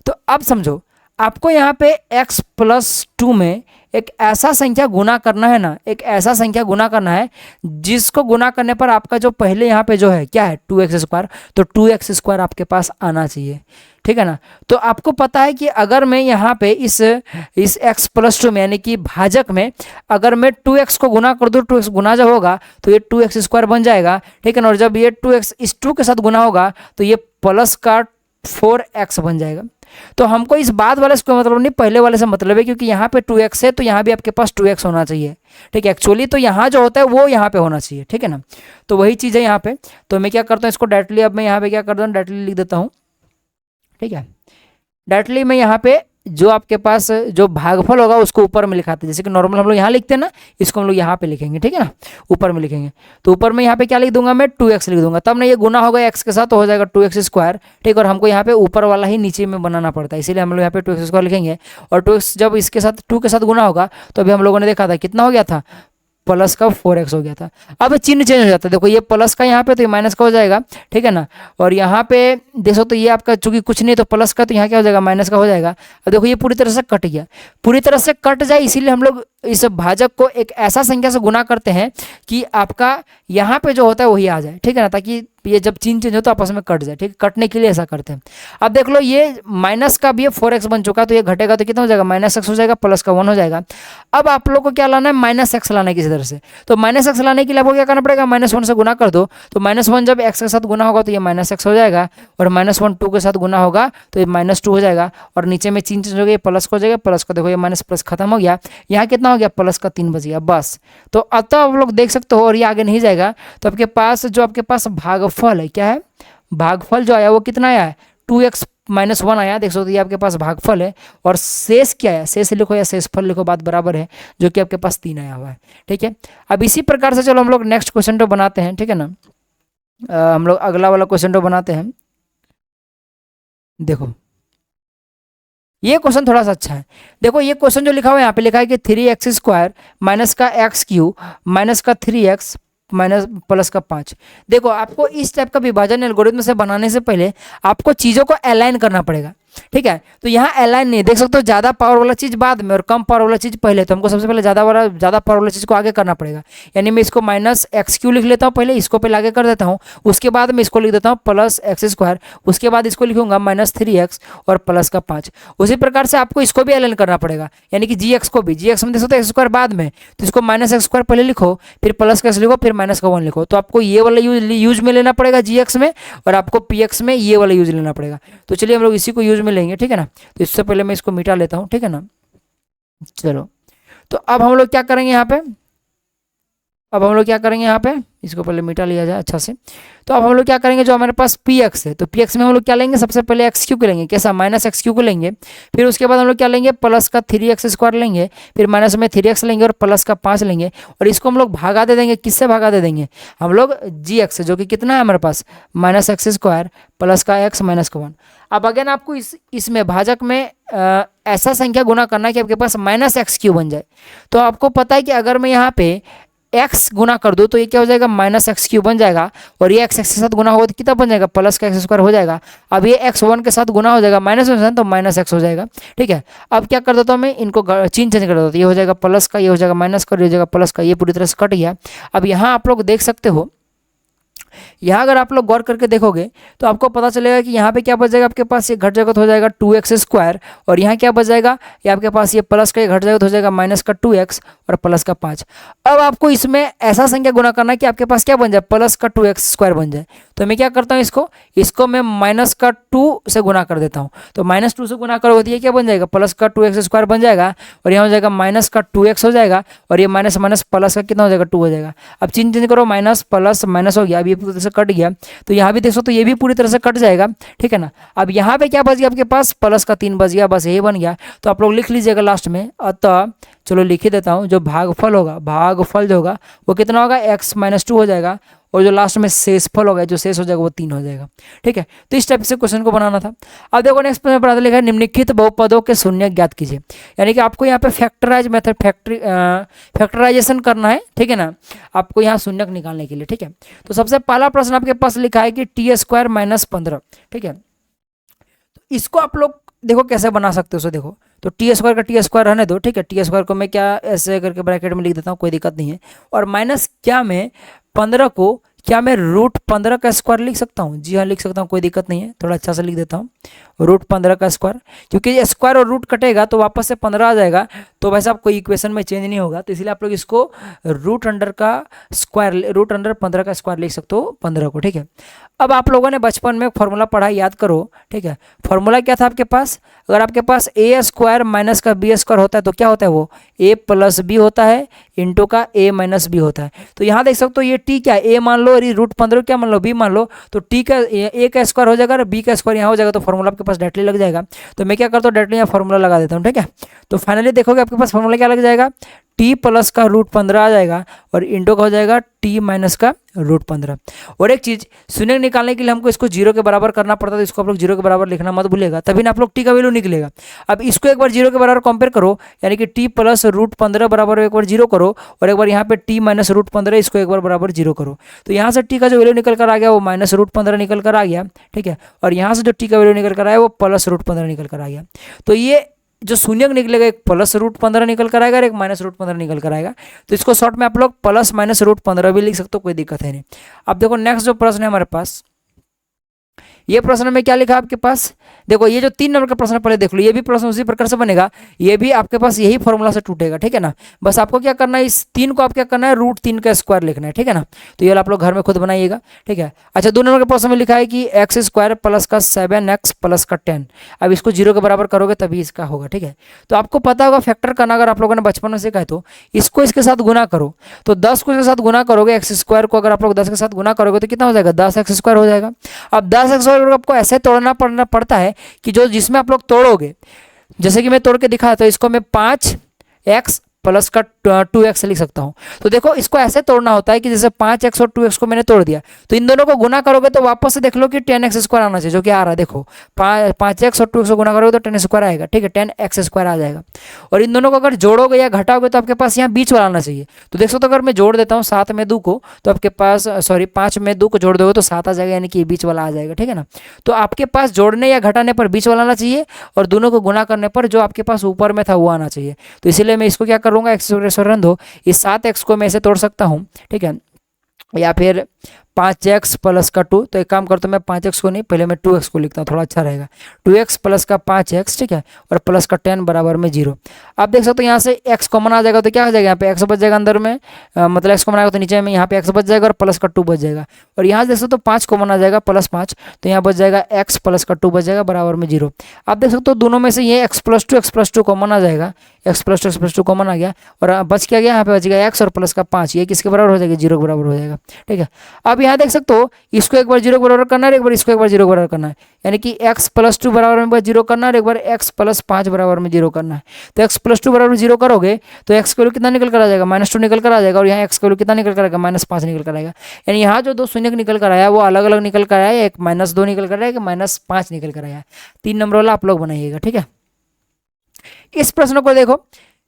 तो अब समझो, आपको यहाँ पे x+2 में एक ऐसा संख्या गुना करना है ना, एक ऐसा संख्या गुना करना है जिसको गुना करने पर आपका जो पहले यहाँ पे जो है क्या है 2x², तो 2x² आपके पास आना चाहिए, ठीक है ना। तो आपको पता है कि अगर मैं यहाँ पे इस x+2 में, यानी कि भाजक में अगर मैं 2x को गुना कर दूँ, 2x गुना जब होगा तो ये 2x² बन जाएगा, ठीक है ना। और जब ये 2x इस 2 के साथ गुना होगा तो ये प्लस का 4x बन जाएगा। तो हमको इस बाद वाले से कोई मतलब नहीं, पहले वाले से मतलब है, क्योंकि यहाँ पे 2x है तो यहाँ भी आपके पास 2x होना चाहिए, ठीक है। एक्चुअली तो यहाँ जो होता है वो यहाँ पे होना चाहिए, ठीक है ना। तो वही चीज़ है यहाँ पे। तो मैं क्या करता हूँ, इसको डायरेक्टली अब मैं यहाँ पे क्या करता हूँ, डायरेक्टली लिख देता हूँ, ठीक है। डायरेक्टली मैं यहाँ पे जो आपके पास जो भागफल होगा उसको ऊपर में लिखाते हैं, जैसे कि नॉर्मल हम लोग यहाँ लिखते हैं ना, इसको हम लोग यहाँ पे लिखेंगे, ठीक है ना, ऊपर में लिखेंगे। तो ऊपर में यहाँ पे क्या लिख दूंगा मैं, 2x लिख दूंगा, तब ना ये गुना होगा x के साथ तो हो जाएगा 2x², ठीक। और हमको यहाँ पे ऊपर वाला ही नीचे में बनाना पड़ता है, इसीलिए हम लोग यहाँ पे 2x² लिखेंगे। और 2x जब इसके साथ 2 के साथ गुना होगा तो अभी हम लोगों ने देखा था कितना हो गया था, प्लस का 4x हो गया था। अब चिन्ह चेंज हो जाता है, देखो ये प्लस का यहाँ पे तो ये माइनस का हो जाएगा, ठीक है ना। और यहाँ पे देखो तो ये आपका चूंकि कुछ नहीं तो प्लस का, तो यहाँ क्या हो जाएगा, माइनस का हो जाएगा। अब देखो ये पूरी तरह से कट गया, पूरी तरह से कट जाए, इसीलिए हम लोग इस भाजक को एक ऐसा संख्या से गुना करते हैं कि आपका यहाँ पे जो होता है वही आ जाए, ठीक है ना, ताकि ये जब चिन्ह चेंज हो तो आपस में कट जाए, ठीक है, कटने के लिए ऐसा करते हैं। अब देख लो ये माइनस का भी 4x बन चुका, तो ये घटेगा तो कितना हो जाएगा, -x हो जाएगा, प्लस का 1 हो जाएगा। अब आप लोग को क्या लाना है, -x लाना है किसी तरह से। तो -x लाने के लिए आपको क्या करना पड़ेगा, -1 से गुना कर दो। तो -1 जब x के साथ गुना होगा तो ये -x हो जाएगा, और -1 2 के साथ गुना होगा तो ये -2 हो जाएगा, और नीचे में चिन्ह चेंज हो गया, प्लस का हो जाएगा, प्लस का देखो ये माइनस प्लस खत्म हो गया, यहाँ कितना हो गया, प्लस का 3 बच गया बस। तो अब तो आप लोग देख सकते हो, और ये आगे नहीं जाएगा। तो आपके पास जो आपके पास भागफल है, क्या है, भागफल जो आया वो कितना आया है, 2x - 1 आया, देख सकते हो ये आपके पास भागफल है। और शेष क्या है, शेष लिखो या शेषफल लिखो, बात बराबर है, जो कि आपके पास 3 आया हुआ है, ठीक है। अब इसी प्रकार से चलो हम लोग नेक्स्ट क्वेश्चन तो बनाते हैं, ठीक है ना। हम लोग अगला वाला क्वेश्चन तो बनाते हैं। देखो ये क्वेश्चन थोड़ा सा अच्छा है। देखो ये क्वेश्चन जो लिखा हुआ है यहाँ पे लिखा है कि 3x² माइनस का x³ माइनस का 3x माइनस प्लस का 5। देखो आपको इस टाइप का विभाजन एल्गोरिथम से बनाने से पहले आपको चीज़ों को अलाइन करना पड़ेगा, ठीक है। तो यहाँ अलाइन नहीं, देख सकते हो ज़्यादा पावर वाला चीज़ बाद में और कम पावर वाला चीज़ पहले। तो हमको सबसे पहले ज़्यादा पावर वाला चीज़ को आगे करना पड़ेगा। यानी मैं इसको -x³ लिख लेता हूँ पहले, इसको पहले आगे कर देता हूँ, उसके बाद मैं इसको लिख देता हूँ +x², उसके बाद इसको लिखूंगा -3x और प्लस का 5। उसी प्रकार से आपको इसको भी अलाइन करना पड़ेगा, यानी कि gx को भी, gx में देख सकते हो x² बाद में, तो इसको -x² पहले लिखो, फिर प्लस का x लिखो, फिर माइनस का 1 लिखो। तो आपको ये वाला यूज में लेना पड़ेगा gx में, और आपको px में ये वाला यूज लेना पड़ेगा। तो चलिए हम लोग इसी को यूज में लेंगे, ठीक है ना। तो इससे पहले मैं इसको मिटा लेता हूं, ठीक है ना। चलो तो अब हम लोग क्या करेंगे यहाँ पे, इसको पहले मिटा लिया जाए अच्छा से। तो अब हम लोग क्या करेंगे, जो हमारे पास px है, तो px में हम लोग क्या लेंगे, सबसे पहले x³ को लेंगे, कैसा, -x³ को लेंगे। फिर उसके बाद हम लोग क्या लेंगे, प्लस का 3x² लेंगे, फिर माइनस में 3x लेंगे और प्लस का 5 लेंगे, और इसको हम लोग भागा दे देंगे, किससे भागा दे देंगे, हम लोग gx से, जो कि कितना है हमारे पास -x² प्लस का x माइनस का 1। अब अगेन आपको इसमें भाजक में ऐसा संख्या गुना करना है कि आपके पास -x³ बन जाए। तो आपको पता है कि अगर मैं यहाँ पे x गुना कर दो तो ये क्या हो जाएगा, -x³ बन जाएगा, और ये x के साथ गुना होगा तो कितना बन जाएगा, प्लस का x² हो जाएगा। अब ये x 1 के साथ गुना हो जाएगा, -1 तो -x हो जाएगा, ठीक है। अब क्या कर देता हूँ मैं, इनको चिन्ह चेंज कर देता हूँ, ये हो जाएगा प्लस का, ये हो जाएगा माइनस का, ये हो जाएगा प्लस का, ये पूरी तरह से कट गया। अब यहाँ आप लोग देख सकते हो, यहाँ अगर आप लोग गौर करके देखोगे तो आपको पता चलेगा कि यहाँ पे क्या बच जाएगा, आपके पास ये घट जाएगा तो हो जाएगा 2x², और यहाँ क्या बच जाएगा, ये आपके पास ये प्लस का ये घट जाएगा तो हो जाएगा -2x और प्लस का 5। अब आपको इसमें ऐसा संख्या गुना करना है कि आपके पास क्या बन जाए, प्लस का 2x² बन जाए। तो मैं क्या करता हूँ, इसको मैं -2 से गुना कर देता हूँ। तो -2 से गुना करोगे तो ये क्या बन जाएगा, प्लस का 2x² बन जाएगा, और यहाँ हो जाएगा -2x हो जाएगा, और ये माइनस माइनस प्लस का कितना हो जाएगा, 2 हो जाएगा। अब चिन्ह चेंज करो, माइनस प्लस माइनस हो गया, अब ये पूरी तरह से कट गया। तो यहाँ भी देखो तो ये भी पूरी तरह से कट जाएगा, ठीक है ना। अब यहाँ पे क्या बच गया आपके पास, प्लस का 3 बच गया, बस यही बन गया। तो आप लोग लिख लीजिएगा लास्ट में। अतः चलो लिख ही देता हूँ, जो भागफल होगा, भागफल जो होगा वो कितना होगा, x - 2 हो जाएगा, और जो लास्ट में शेषफल होगा, जो शेष हो जाएगा वो 3 हो जाएगा, ठीक है। तो इस टाइप से क्वेश्चन को बनाना था। अब देखो नेक्स्ट में पढ़ा लिखा है, निम्नलिखित बहुपदों के शून्य ज्ञात कीजिए। यानी कि आपको यहाँ पे फैक्टराइजेशन करना है, ठीक है ना, आपको यहाँ शून्यक निकालने के लिए, ठीक है। तो सबसे पहला प्रश्न आपके पास लिखा है कि t² - 15, ठीक है। तो इसको आप लोग देखो कैसे बना सकते हो, सो देखो, तो t² का t² रहने दो, ठीक है। t² को मैं क्या ऐसे करके ब्रैकेट में लिख देता हूँ, कोई दिक्कत नहीं है। और माइनस क्या में 15 को क्या मैं √15 का स्क्वायर लिख सकता हूँ, जी हाँ लिख सकता हूँ, कोई दिक्कत नहीं है। थोड़ा अच्छा से लिख देता हूँ, √15 का स्क्वायर, क्योंकि स्क्वायर और रूट कटेगा तो वापस से 15 आ जाएगा, तो वैसे आपको इक्वेशन में चेंज नहीं होगा। तो इसलिए आप लोग इसको √15 का स्क्वायर लिख सकते हो 15 को, ठीक है। अब आप लोगों ने बचपन में फॉर्मूला पढ़ा, याद करो, ठीक है। फॉर्मूला क्या था आपके पास, अगर आपके पास a² माइनस का b² होता है तो क्या होता है, वो a + b होता है इंटू का a - b होता है। तो यहाँ देख सकते हो ये t क्या है, a मान लो, और ये √15 क्या मान लो, b मान लो, तो t का a का स्क्वायर हो जाएगा और b का स्क्वायर यहाँ हो जाएगा, तो फॉर्मूला आपके पास डायरेक्टली लग जाएगा। तो मैं क्या करता हूँ, डायरेक्टली यहाँ फॉर्मूला लगा देता हूँ, ठीक है। तो फाइनली देखोगे आपके पास फॉर्मूला क्या लग जाएगा, t प्लस का √15 आ जाएगा, और इंटू का हो जाएगा t माइनस का √15। और एक चीज, शून्य निकालने के लिए हमको इसको 0 के बराबर करना पड़ता है, तो इसको आप लोग 0 के बराबर लिखना मत भूलिएगा, तभी ना आप लोग t का वैल्यू निकलेगा। अब इसको एक बार 0 के बराबर कंपेयर करो, यानी कि t प्लस √15 बराबर एक बार 0 करो, और एक बार यहाँ पे t माइनस √15 इसको एक बार बराबर 0 करो। तो यहाँ से t का जो वैल्यू निकल कर आ गया वो -√15 निकल कर आ गया, ठीक है। और यहाँ से जो t का वैल्यू निकल कर आया वो +√15 निकल कर आ गया। तो ये जो शून्य निकलेगा एक +√15 निकल कर आएगा और एक -√15 निकल कर आएगा। तो इसको शॉर्ट में आप लोग +-√15 भी लिख सकते हो, कोई दिक्कत है नहीं। अब देखो नेक्स्ट जो प्रश्न है हमारे पास, ये प्रश्न में क्या लिखा आपके पास, देखो ये जो 3 नंबर का प्रश्न पहले देख लो, ये भी प्रश्न उसी प्रकार से बनेगा, ये भी आपके पास यही फॉर्मूला से टूटेगा, ठीक है ना। बस आपको क्या करना है, इस 3 को आप क्या करना है, √3 का स्क्वायर लिखना है, ठीक है ना। तो ये आप लोग घर में खुद बनाइएगा, ठीक है। अच्छा 2 नंबर के प्रश्न में लिखा है कि x² प्लस का 7x प्लस का 10, अब इसको 0 के बराबर करोगे तभी इसका होगा, ठीक है। तो आपको पता होगा फैक्टर करना, अगर आप लोगों ने बचपन में सीखा है तो इसको इसके साथ गुना करो, तो 10 को इसके साथ गुना करोगे, x² को अगर आप लोग 10 के साथ गुना करोगे तो कितना हो जाएगा, 10x² हो जाएगा। अब 10x² आपको ऐसे तोड़ना पड़ता है कि जो जिसमें आप लोग तोड़ोगे, जैसे कि मैं तोड़ के दिखाया तो इसको मैं 5x प्लस का 2x लिख सकता हूं। तो देखो इसको ऐसे तोड़ना होता है कि जैसे 5x और 2x को मैंने तोड़ दिया, तो इन दोनों को गुना करोगे तो वापस से देख लो कि 10x² आना चाहिए, जो कि आ रहा है। देखो 5x और 2x को गुना करोगे तो 10x² आएगा, ठीक है, 10x² आ जाएगा। और इन दोनों को अगर जोड़ोगे या घटाओगे तो आपके पास यहाँ बीच वाला आना चाहिए। तो देख सकते हो अगर मैं जोड़ देता हूँ 7 में 2 को, तो आपके पास 5 में 2 को जोड़ दोगे तो 7 आ जाएगा, यानी कि बीच वाला आ जाएगा, ठीक है ना। तो आपके पास जोड़ने या घटाने पर बीच वाला आना चाहिए और दोनों को गुना करने पर जो आपके पास ऊपर में था वो आना चाहिए। तो इसीलिए मैं इसको क्या करूँगा, x² इस 7x को मैं ऐसे तोड़ सकता हूँ, ठीक है, या फिर 5x प्लस का 2, तो एक काम करता हूँ मैं 5x को नहीं, पहले मैं 2x को लिखता हूँ, थोड़ा अच्छा रहेगा। 2x प्लस का 5x, ठीक है, और प्लस का 10 बराबर में 0। आप देख सकते हो यहाँ से x कॉमन आ जाएगा तो क्या हो जाएगा, यहाँ पे x बच जाएगा अंदर में, मतलब x कॉमन आएगा तो नीचे में यहाँ पे x बच जाएगा और प्लस का 2 बच जाएगा। और यहाँ देख सकते हो 5 कॉमन आ जाएगा, +5, तो यहाँ बच जाएगा x प्लस का 2 बच जाएगा बराबर में 0। आप देख सकते हो दोनों में से ये x+2 कॉमन आ जाएगा, x+2 कॉमन आ गया और बच क्या गया, यहाँ पे बच गया x और प्लस का 5, ये किसके बराबर हो जाएगा, 0 के बराबर हो जाएगा, ठीक है। अब यहाँ देख सकते हो इसको एक बार 0 के बराबर करना है, एक बार इसको एक बार 0 के बराबर करना है, यानी कि x+2 बराबर में 0 करना है और एक बार x+5 बराबर में 0 करना है। तो x+2 बराबर 0 करोगे तो x का वैल्यू कितना निकल कर आ जाएगा, -2 निकल कर आ जाएगा, और यहाँ x का वैल्यू कितना निकल कर आएगा, -5 निकल कर आएगा। यानी यहाँ जो 2 शून्य निकल कर आया वो अलग अलग निकल कर आया, एक -2 निकल कर आया, एक -5 निकल कर आया। 3 नंबर वाला आप लोग बनाइएगा, ठीक है। इस प्रश्न को देखो,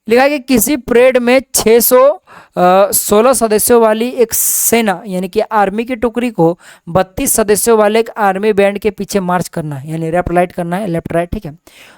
लिखा है कि किसी परेड में 616 सदस्यों वाली एक सेना यानी कि आर्मी की टुकड़ी को 32 सदस्यों वाले एक आर्मी बैंड के पीछे मार्च करना है, यानी लेफ्ट राइट, ठीक है।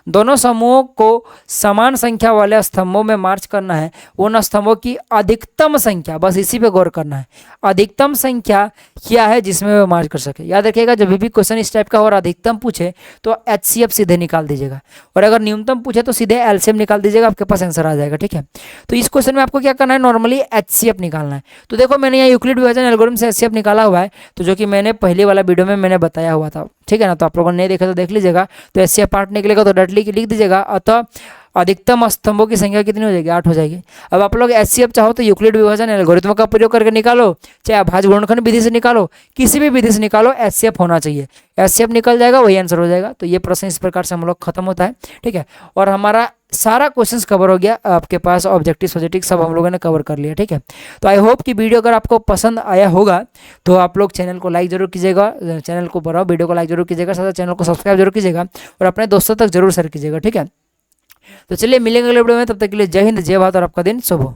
दोनों समूहों को समान संख्या वाले स्तंभों में मार्च करना है, उन स्तंभों की अधिकतम संख्या, बस इसी पे गौर करना है, अधिकतम संख्या क्या है जिसमें वे मार्च कर सके। याद रखिएगा जब भी क्वेश्चन इस टाइप का और अधिकतम पूछे तो HCF सीधे निकाल दीजिएगा, और अगर न्यूनतम पूछे तो सीधे LCM निकाल दीजिएगा, आपके पास आंसर आ जाएगा, ठीक है। तो इस क्वेश्चन में आपको क्या करना है, नॉर्मली HCF निकालना है। तो देखो मैंने यहाँ यूक्लिड विभाजन एल्गोरिथम से HCF निकाला हुआ है, तो जो कि मैंने पहले वाला वीडियो में मैंने बताया हुआ था, ठीक है ना। तो आप लोगों ने नहीं देखा तो देख लीजिएगा। तो HCF पार्ट निकलेगा तो डायरेक्टली लिख दीजिएगा, अतः अधिकतम स्तंभों की संख्या कितनी हो जाएगी, 8 हो जाएगी। अब आप लोग HCF चाहो तो यूक्लिड विभाजन एल्गोरिथम का प्रयोग करके निकालो, चाहे भाज्य गुणनखंड विधि से निकालो, किसी भी विधि से निकालो, HCF होना चाहिए। HCF निकल जाएगा, वही आंसर हो जाएगा। तो ये प्रश्न इस प्रकार से हम लोग खत्म होता है, ठीक है। और हमारा सारा क्वेश्चंस कवर हो गया, आपके पास ऑब्जेक्टिव सब्जेक्टिव सब हम लोगों ने कवर कर लिया, ठीक है। तो आई होप कि वीडियो अगर आपको पसंद आया होगा तो आप लोग चैनल को लाइक जरूर कीजिएगा, चैनल को बढ़ाओ, वीडियो को लाइक जरूर कीजिएगा, साथ चैनल को सब्सक्राइब जरूर कीजिएगा और अपने दोस्तों तक जरूर शेयर कीजिएगा, ठीक है। तो चलिए मिलेंगे अगले वीडियो में, तब तक के लिए जय हिंद, जय भारत और आपका दिन शुभ हो।